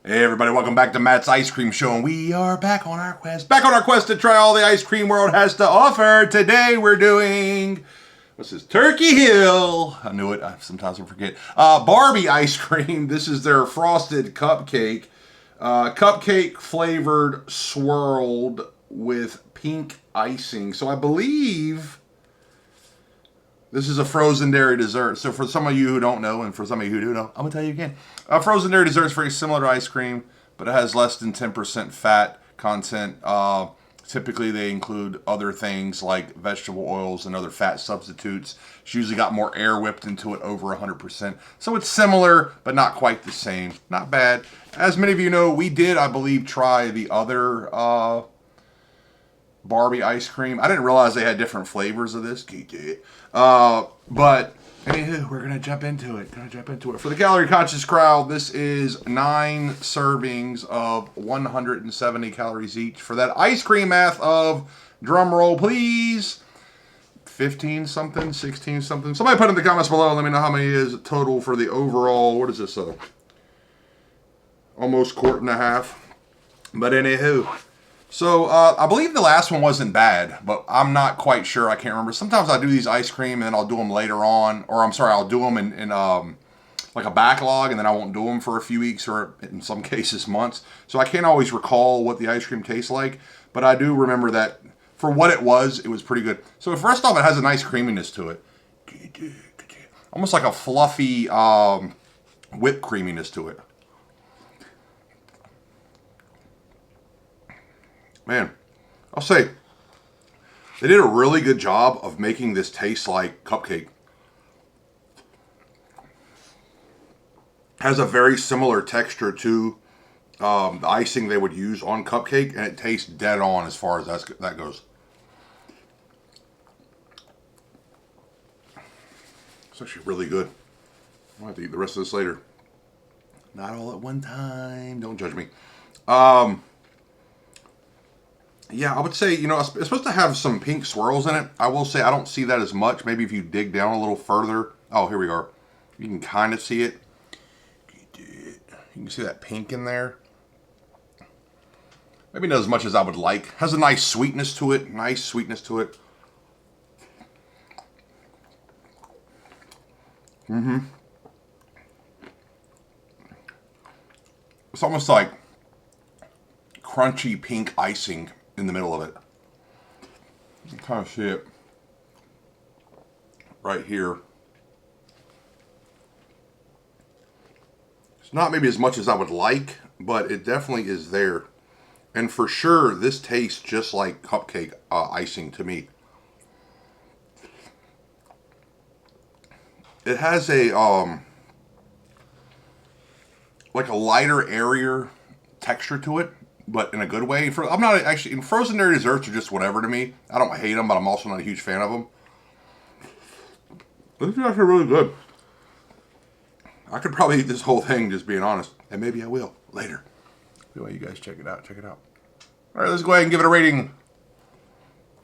Hey everybody, welcome back to Matt's Ice Cream Show, and we are back on our quest to try all the ice cream world has to offer. Today we're doing, what's this, Turkey Hill. I knew it, sometimes I forget. Barbie ice cream. This is their frosted cupcake. Cupcake flavored swirled with pink icing. So I believe this is a frozen dairy dessert. So for some of you who don't know, and for some of you who do know, I'm going to tell you again. Frozen dairy dessert is very similar to ice cream, but it has less than 10% fat content. Typically, they include other things like vegetable oils and other fat substitutes. It's usually got more air whipped into it, over 100%. So it's similar, but not quite the same. Not bad. As many of you know, we did, I believe, try the other Barbie ice cream. I didn't realize they had different flavors of this. But anywho, we're gonna jump into it. For the calorie conscious crowd, this is 9 servings of 170 calories each. For that ice cream math of, drum roll please, 15 something, 16 something. Somebody put in the comments below and let me know how many is total for the overall. What is this? Almost quart and a half. But anywho. So, I believe the last one wasn't bad, but I'm not quite sure. I can't remember. Sometimes I do these ice cream and then I'll do them later on. Or, I'm sorry, I'll do them in like a backlog and then I won't do them for a few weeks or in some cases months. So, I can't always recall what the ice cream tastes like. But I do remember that for what it was pretty good. So, first off, it has a nice creaminess to it. Almost like a fluffy whipped creaminess to it. Man, I'll say, they did a really good job of making this taste like cupcake. Has a very similar texture to the icing they would use on cupcake, and it tastes dead on as far as that goes. It's actually really good. I'll have to eat the rest of this later. Not all at one time. Don't judge me. Yeah, I would say, it's supposed to have some pink swirls in it. I will say I don't see that as much. Maybe if you dig down a little further. Oh, here we are. You can kind of see it. You can see that pink in there. Maybe not as much as I would like. Has a nice sweetness to it. It's almost like crunchy pink icing in the middle of it. You can kind of see it right here. It's not maybe as much as I would like, but it definitely is there. And for sure, this tastes just like cupcake icing to me. It has a like a lighter, airier texture to it, but in a good way. I'm not actually, in frozen dairy desserts are just whatever to me. I don't hate them, but I'm also not a huge fan of them. This is actually really good. I could probably eat this whole thing, just being honest. And maybe I will later. Anyway, you guys check it out. All right, let's go ahead and give it a rating.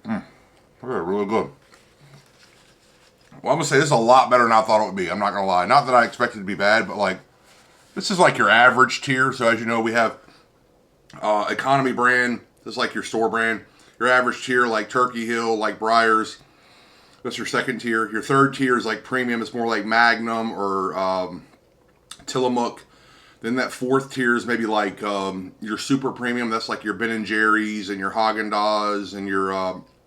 Okay, really good. Well, I'm going to say this is a lot better than I thought it would be. I'm not going to lie. Not that I expected it to be bad, but like, this is like your average tier. So as you know, we have economy brand. This is like your store brand. Your average tier, like Turkey Hill, like Breyers. That's your second tier. Your third tier is like premium. It's more like Magnum or Tillamook. Then that fourth tier is maybe like your super premium. That's like your Ben & Jerry's and your Haagen-Dazs and your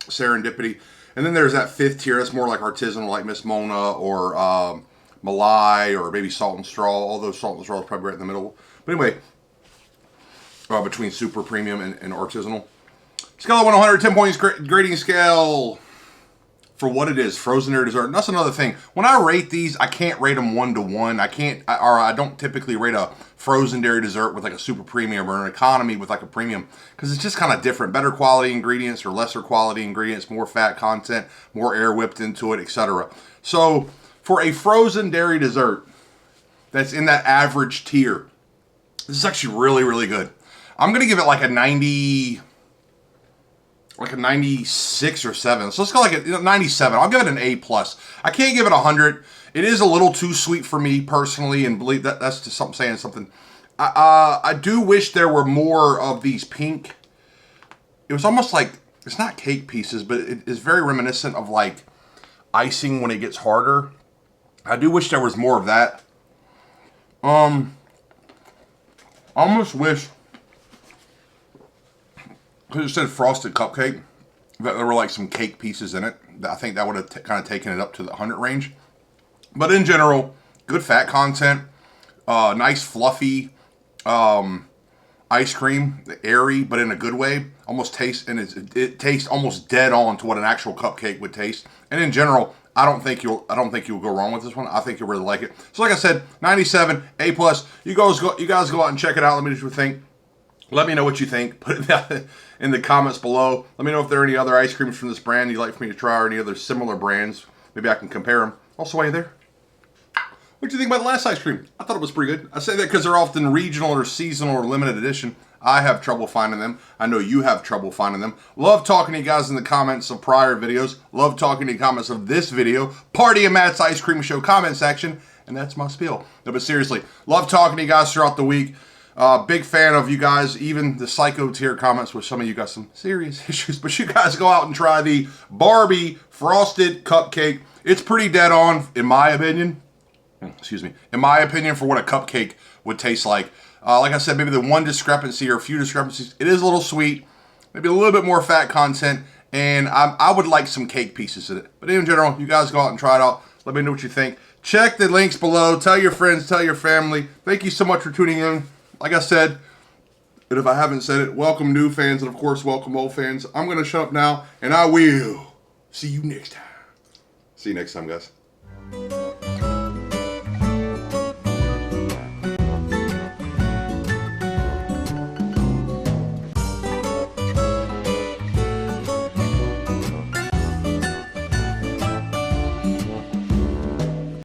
Serendipity. And then there's that fifth tier. That's more like artisanal, like Miss Mona or Malai or maybe Salt and Straw. All those Salt and Straw is probably right in the middle. But anyway, between super premium and artisanal. Scale of 1 to 100, 10 points grading scale for what it is, frozen dairy dessert. And that's another thing. When I rate these, I can't rate them 1 to 1. I don't typically rate a frozen dairy dessert with like a super premium or an economy with like a premium, because it's just kind of different. Better quality ingredients or lesser quality ingredients, more fat content, more air whipped into it, etc. So for a frozen dairy dessert that's in that average tier, this is actually really, really good. I'm going to give it like a 96 or 7. So let's go like a 97. I'll give it an A+. I can't give it 100. It is a little too sweet for me personally, and believe that's just something saying something. I do wish there were more of these pink. It was almost like, it's not cake pieces, but it is very reminiscent of like icing when it gets harder. I do wish there was more of that. I almost wish, because it said frosted cupcake, that there were like some cake pieces in it. I think that would have kind of taken it up to the 100 range. But in general, good fat content, nice fluffy ice cream, airy but in a good way. Almost tastes, and it tastes almost dead on to what an actual cupcake would taste. And in general, I don't think you'll go wrong with this one. I think you'll really like it. So like I said, 97, A+. You guys go out and check it out. Let me know what you think. Let me know what you think. Put it down in the comments below. Let me know if there are any other ice creams from this brand you'd like for me to try, or any other similar brands. Maybe I can compare them. Also, while you're there, what do you think about the last ice cream? I thought it was pretty good. I say that because they're often regional or seasonal or limited edition. I have trouble finding them. I know you have trouble finding them. Love talking to you guys in the comments of prior videos. Love talking to you in the comments of this video. Party and Matt's Ice Cream Show comment section. And that's my spiel. No, but seriously, love talking to you guys throughout the week. Big fan of you guys. Even the psycho tier comments, which some of you got some serious issues. But you guys go out and try the Barbie frosted cupcake. It's pretty dead on, in my opinion. Excuse me. In my opinion, for what a cupcake would taste like. Like I said, maybe the one discrepancy or a few discrepancies, it is a little sweet, maybe a little bit more fat content, and I would like some cake pieces in it. But in general, you guys go out and try it out. Let me know what you think. Check the links below. Tell your friends, tell your family. Thank you so much for tuning in. Like I said, and if I haven't said it, welcome new fans, and of course, welcome old fans. I'm going to shut up now, and I will see you next time. See you next time, guys.